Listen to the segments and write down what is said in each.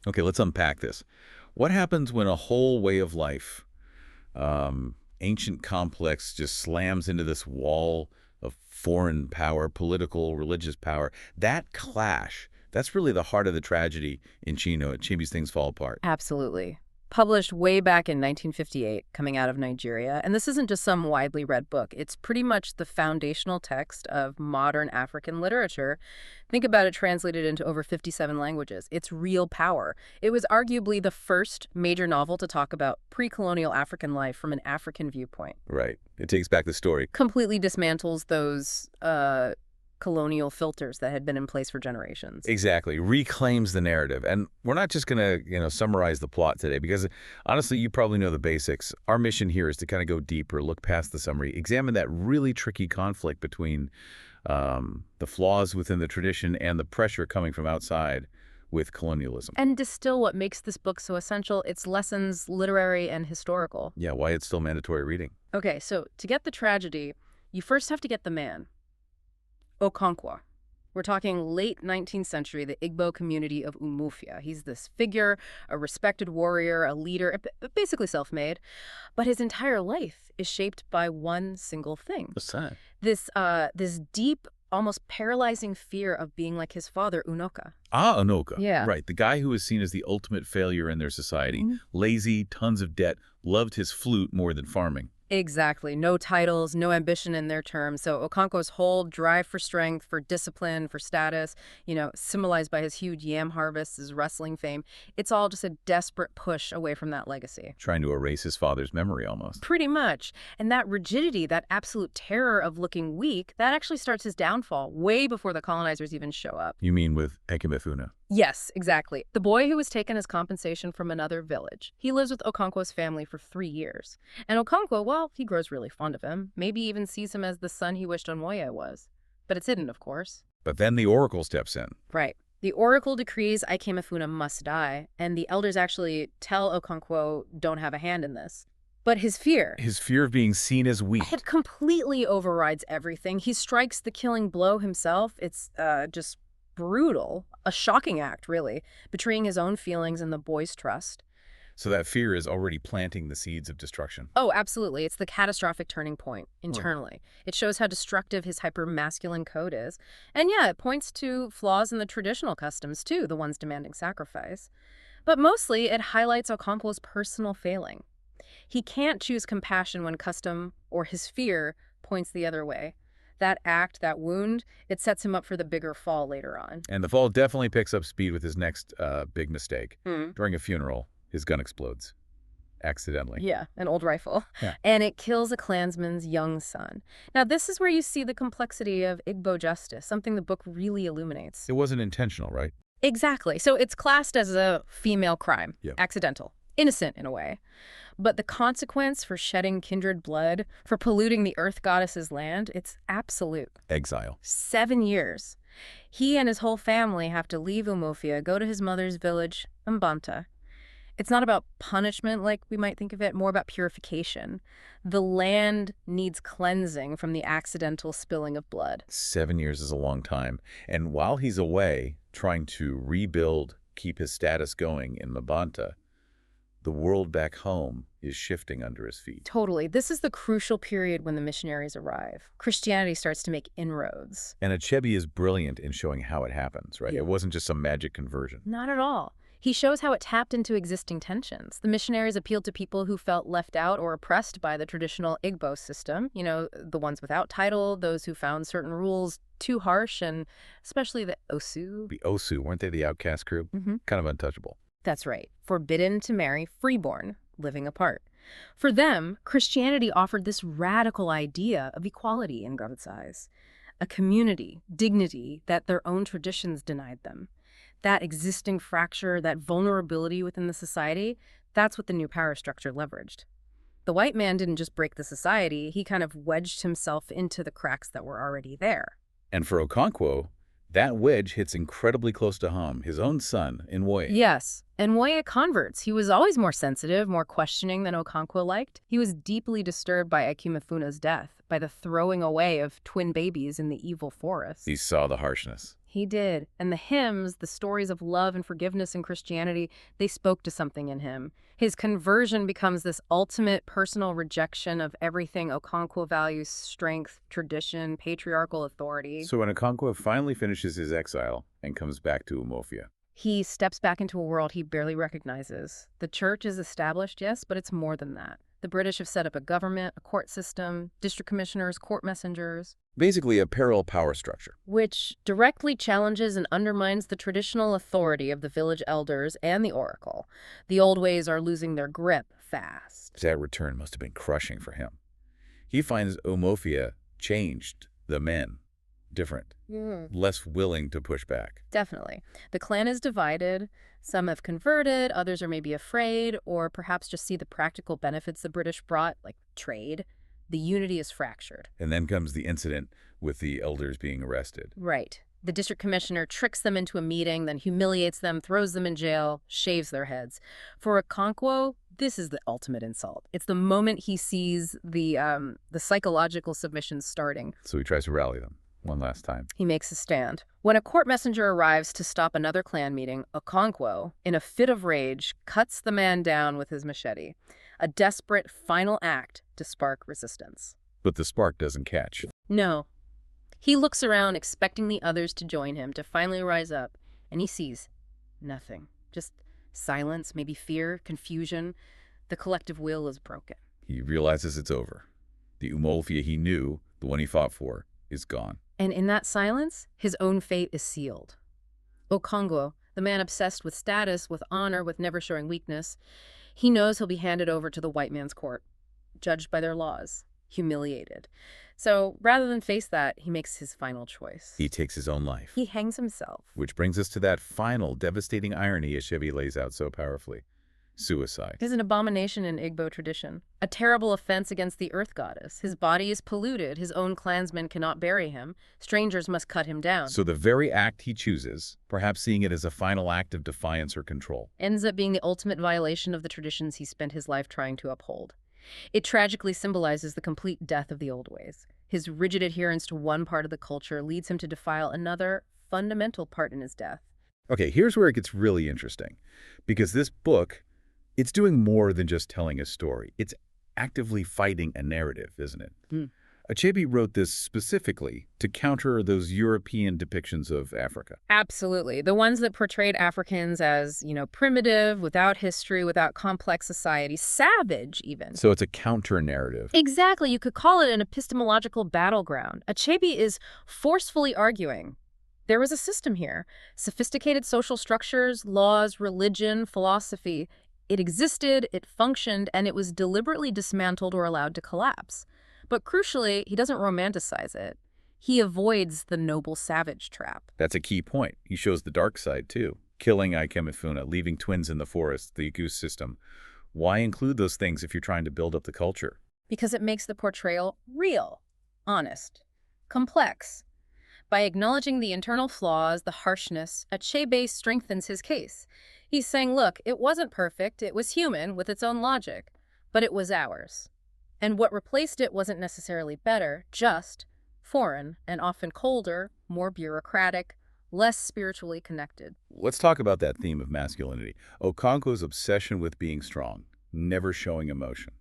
Okay, let's unpack this. What happens when a whole way of life, ancient complex, just slams into this wall of foreign power, political, religious power? That clash, that's really the heart of the tragedy in Chino. Achebe's Things Fall Apart. Absolutely. Published way back in 1958, coming out of Nigeria. And this isn't just some widely read book. It's pretty much the foundational text of modern African literature. Think about it translated into over 57 languages. It's real power. It was arguably the first major novel to talk about pre-colonial African life from an African viewpoint. Right. It takes back the story. Completely dismantles those colonial filters that had been in place for generations. Exactly. Reclaims the narrative. And we're not just going to, summarize the plot today because honestly, you probably know the basics. Our mission here is to kind of go deeper, look past the summary, examine that really tricky conflict between the flaws within the tradition and the pressure coming from outside with colonialism. And distill what makes this book so essential, its lessons, literary and historical. Yeah, why it's still mandatory reading. Okay, so to get the tragedy, you first have to get the man. Okonkwo. We're talking late 19th century, the Igbo community of Umufia. He's this figure, a respected warrior, a leader, basically self-made. But his entire life is shaped by one single thing. What's that? This deep, almost paralyzing fear of being like his father, Unoka. Ah, Onoka. Yeah. Right, the guy who is seen as the ultimate failure in their society. Lazy, tons of debt, loved his flute more than farming. Exactly. No titles, no ambition in their terms. So Okonkwo's whole drive for strength, for discipline, for status, symbolized by his huge yam harvests, his wrestling fame, it's all just a desperate push away from that legacy. Trying to erase his father's memory almost. Pretty much. And that rigidity, that absolute terror of looking weak, that actually starts his downfall way before the colonizers even show up. You mean with Ekemefuna? Yes, exactly. The boy who was taken as compensation from another village. He lives with Okonkwo's family for 3 years. And Okonkwo, well, he grows really fond of him, maybe even sees him as the son he wished Onwoye was. But it's hidden, of course. But then the oracle steps in. Right. The oracle decrees Ikemefuna must die, and the elders actually tell Okonkwo don't have a hand in this. But his fear His fear of being seen as weak. it completely overrides everything. He strikes the killing blow himself. It's just brutal, a shocking act, really, betraying his own feelings and the boy's trust. So that fear is already planting the seeds of destruction. Oh, absolutely. It's the catastrophic turning point internally. It shows how destructive his hyper-masculine code is. And yeah, it points to flaws in the traditional customs, too, the ones demanding sacrifice. But mostly, it highlights Okonkwo's personal failing. He can't choose compassion when custom or his fear points the other way. That act, that wound, it sets him up for the bigger fall later on. And the fall definitely picks up speed with his next big mistake. During a funeral, his gun explodes. Accidentally. Yeah, an old rifle. Yeah. And it kills a clansman's young son. Now, this is where you see the complexity of Igbo justice, something the book really illuminates. It wasn't intentional, right? Exactly. So it's classed as a female crime, Yeah. accidental, innocent in a way. But the consequence for shedding kindred blood, for polluting the earth goddess's land, it's absolute. Exile. 7 years. He and his whole family have to leave Umufia, go to his mother's village, Mbanta. It's not about punishment like we might think of it, more about purification. The land needs cleansing from the accidental spilling of blood. 7 years is a long time. And while he's away, trying to rebuild, keep his status going in Mabanta, the world back home is shifting under his feet. Totally. This is the crucial period when the missionaries arrive. Christianity starts to make inroads. And Achebe is brilliant in showing how it happens, right? Yeah. It wasn't just some magic conversion. Not at all. He shows how it tapped into existing tensions. The missionaries appealed to people who felt left out or oppressed by the traditional Igbo system, the ones without title, those who found certain rules too harsh, and especially the Osu. The Osu, weren't they the outcast crew? Kind of untouchable. That's right. Forbidden to marry, freeborn, living apart. For them, Christianity offered this radical idea of equality in God's eyes. A community, dignity that their own traditions denied them. That existing fracture, that vulnerability within the society, that's what the new power structure leveraged. The white man didn't just break the society, he kind of wedged himself into the cracks that were already there. And for Okonkwo, that wedge hits incredibly close to home, his own son, Onwoye. Yes, Onwoye converts. He was always more sensitive, more questioning than Okonkwo liked. He was deeply disturbed by Ekimefuna's death, by the throwing away of twin babies in the evil forest. He saw the harshness. He did. And the hymns, the stories of love and forgiveness in Christianity, they spoke to something in him. His conversion becomes this ultimate personal rejection of everything Okonkwo values: strength, tradition, patriarchal authority. So when Okonkwo finally finishes his exile and comes back to Umuofia, He steps back into a world he barely recognizes. The church is established, yes, but it's more than that. The British have set up a government, a court system, district commissioners, court messengers, basically a parallel power structure. which directly challenges and undermines the traditional authority of the village elders and the oracle. The old ways are losing their grip fast. That return must have been crushing for him. He finds Umuofia changed, the men different, less willing to push back. Definitely. The clan is divided. Some have converted, others are maybe afraid, or perhaps just see the practical benefits the British brought, like trade. The unity is fractured. And then comes the incident with the elders being arrested. Right. The district commissioner tricks them into a meeting, then humiliates them, throws them in jail, shaves their heads. For Okonkwo, this is the ultimate insult. It's the moment he sees the psychological submission starting. So he tries to rally them one last time. He makes a stand. When a court messenger arrives to stop another clan meeting, Okonkwo, in a fit of rage, cuts the man down with his machete. A desperate final act to spark resistance. But the spark doesn't catch. No. He looks around, expecting the others to join him, to finally rise up, and he sees nothing. Just silence, maybe fear, confusion. The collective will is broken. He realizes it's over. The Umuofia he knew, the one he fought for, is gone. And in that silence, his own fate is sealed. Okonkwo, the man obsessed with status, with honor, with never showing weakness, he knows he'll be handed over to the white man's court, judged by their laws, humiliated. So rather than face that, he makes his final choice. He takes his own life. He hangs himself. Which brings us to that final devastating irony Achebe lays out so powerfully. Suicide. It is an abomination in Igbo tradition, a terrible offense against the earth goddess. His body is polluted. His own clansmen cannot bury him. Strangers must cut him down. So the very act he chooses, perhaps seeing it as a final act of defiance or control, ends up being the ultimate violation of the traditions he spent his life trying to uphold. It tragically symbolizes the complete death of the old ways. His rigid adherence to one part of the culture leads him to defile another fundamental part in his death. Okay, here's where it gets really interesting. Because this book, it's doing more than just telling a story. It's actively fighting a narrative, isn't it? Achebe wrote this specifically to counter those European depictions of Africa. Absolutely. The ones that portrayed Africans as, primitive, without history, without complex society, savage even. So it's a counter-narrative. Exactly. You could call it an epistemological battleground. Achebe is forcefully arguing there was a system here. Sophisticated social structures, laws, religion, philosophy. It existed, it functioned, and it was deliberately dismantled or allowed to collapse. But crucially, he doesn't romanticize it. He avoids the noble savage trap. That's a key point. He shows the dark side, too. Killing Ikemefuna, leaving twins in the forest, the goose system. Why include those things if you're trying to build up the culture? Because it makes the portrayal real, honest, complex. By acknowledging the internal flaws, the harshness, Achebe strengthens his case. He's saying, look, it wasn't perfect, it was human with its own logic, but it was ours. And what replaced it wasn't necessarily better, just foreign and often colder, more bureaucratic, less spiritually connected. Let's talk about that theme of masculinity. Okonkwo's obsession with being strong, never showing emotion.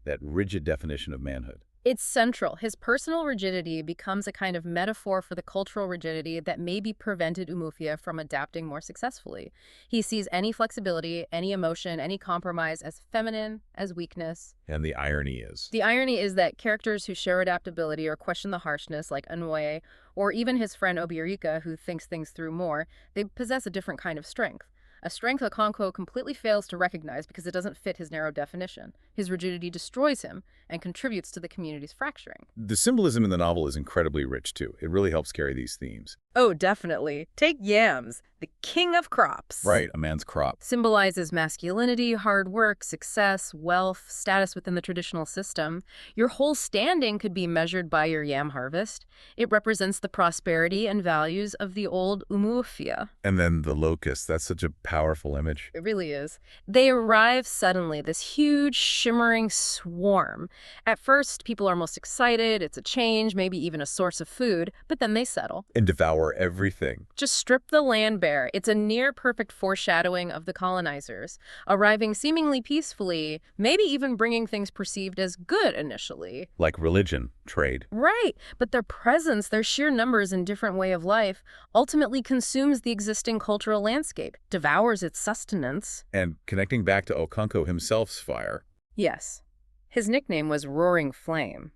That rigid definition of manhood. It's central. His personal rigidity becomes a kind of metaphor for the cultural rigidity that maybe prevented Umuofia from adapting more successfully. He sees any flexibility, any emotion, any compromise as feminine, as weakness. And the irony is? The irony is that characters who show adaptability or question the harshness, like Onwe, or even his friend Obirika, who thinks things through more, they possess a different kind of strength. A strength Okonkwo completely fails to recognize because it doesn't fit his narrow definition. His rigidity destroys him and contributes to the community's fracturing. The symbolism in the novel is incredibly rich, too. It really helps carry these themes. Oh, definitely. Take yams, the king of crops. Right, a man's crop. Symbolizes masculinity, hard work, success, wealth, status within the traditional system. Your whole standing could be measured by your yam harvest. It represents the prosperity and values of the old Umuofia. And then the locust, that's such a powerful image. It really is. They arrive suddenly, this huge, shimmering swarm. At first, people are most excited. It's a change, maybe even a source of food, but then they settle. And devour everything. Just strip the land bare. It's a near-perfect foreshadowing of the colonizers, arriving seemingly peacefully, maybe even bringing things perceived as good initially. Like religion, trade. Right, but their presence, their sheer numbers and different way of life, ultimately consumes the existing cultural landscape, devours its sustenance. And connecting back to Okonkwo himself's fire. Yes. His nickname was Roaring Flame.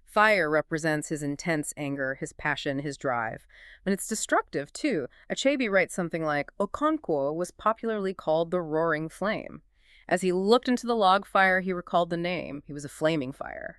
Fire represents his intense anger, his passion, his drive. And it's destructive, too. Achebe writes something like, Okonkwo was popularly called the Roaring Flame. As he looked into the log fire, he recalled the name. He was a flaming fire.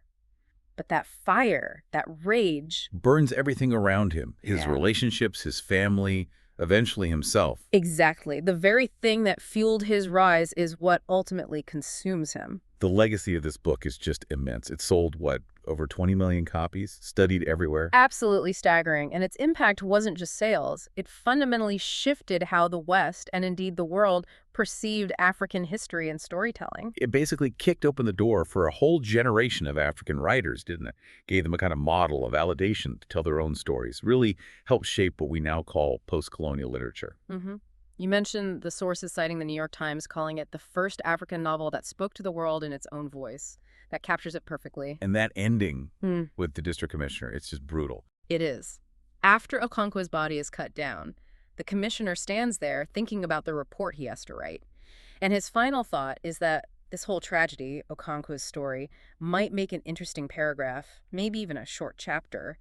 But that fire, that rage... burns everything around him. His relationships, his family, eventually himself. Exactly. The very thing that fueled his rise is what ultimately consumes him. The legacy of this book is just immense. It sold, what, over 20 million copies? Studied everywhere? Absolutely staggering. And its impact wasn't just sales. It fundamentally shifted how the West, and indeed the world, perceived African history and storytelling. It basically kicked open the door for a whole generation of African writers, didn't it? Gave them a kind of model, a validation to tell their own stories. Really helped shape what we now call post-colonial literature. Mm-hmm. You mentioned the sources citing the New York Times, calling it the first African novel that spoke to the world in its own voice. That captures it perfectly. And that ending with the district commissioner, it's just brutal. It is. After Okonkwo's body is cut down, the commissioner stands there thinking about the report he has to write. And his final thought is that this whole tragedy, Okonkwo's story, might make an interesting paragraph, maybe even a short chapter,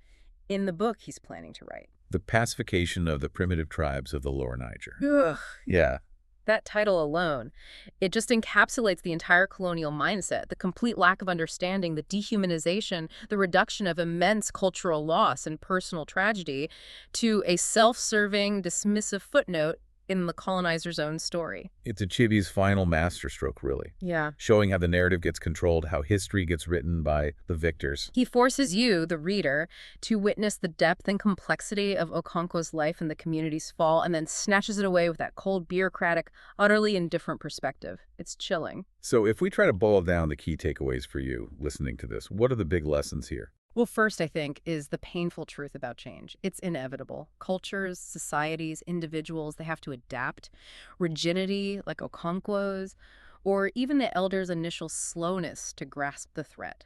in the book he's planning to write. The pacification of the primitive tribes of the Lower Niger. Ugh. Yeah. That title alone, it just encapsulates the entire colonial mindset, the complete lack of understanding, the dehumanization, the reduction of immense cultural loss and personal tragedy to a self-serving, dismissive footnote in the colonizer's own story. It's Achebe's final masterstroke, really. Yeah. Showing how the narrative gets controlled, how history gets written by the victors. He forces you, the reader, to witness the depth and complexity of Okonkwo's life and the community's fall, and then snatches it away with that cold, bureaucratic, utterly indifferent perspective. It's chilling. So if we try to boil down the key takeaways for you listening to this, what are the big lessons here? Well, first, I think, is the painful truth about change. It's inevitable. Cultures, societies, individuals, they have to adapt. Rigidity, like Okonkwo's, or even the elders' initial slowness to grasp the threat.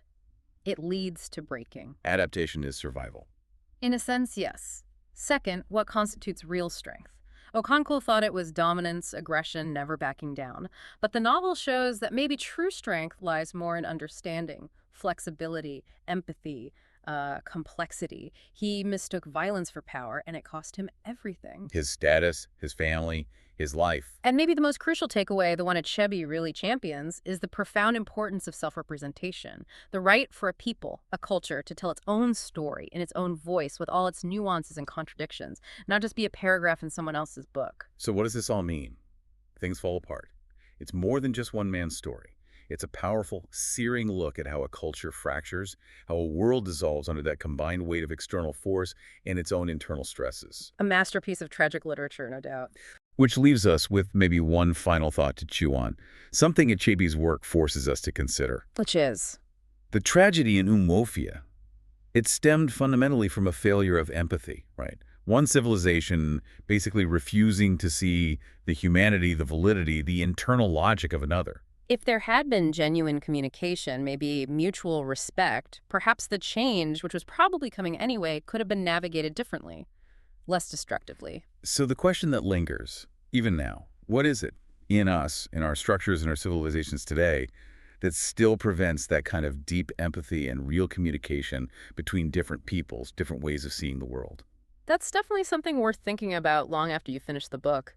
It leads to breaking. Adaptation is survival. In a sense, yes. Second, what constitutes real strength? Okonkwo thought it was dominance, aggression, never backing down. But the novel shows that maybe true strength lies more in understanding, flexibility, empathy, complexity. He mistook violence for power, and it cost him everything. His status, his family, his life. And maybe the most crucial takeaway, the one Achebe really champions, is the profound importance of self-representation. The right for a people, a culture, to tell its own story in its own voice with all its nuances and contradictions, not just be a paragraph in someone else's book. So what does this all mean? Things fall apart. It's more than just one man's story. It's a powerful, searing look at how a culture fractures, how a world dissolves under that combined weight of external force and its own internal stresses. A masterpiece of tragic literature, no doubt. Which leaves us with maybe one final thought to chew on, something Achebe's work forces us to consider. Which is? The tragedy in Umuofia. It stemmed fundamentally from a failure of empathy, right? One civilization basically refusing to see the humanity, the validity, the internal logic of another. If there had been genuine communication, maybe mutual respect, perhaps the change, which was probably coming anyway, could have been navigated differently, less destructively. So the question that lingers, even now, what is it in us, in our structures and our civilizations today, that still prevents that kind of deep empathy and real communication between different peoples, different ways of seeing the world? That's definitely something worth thinking about long after you finish the book.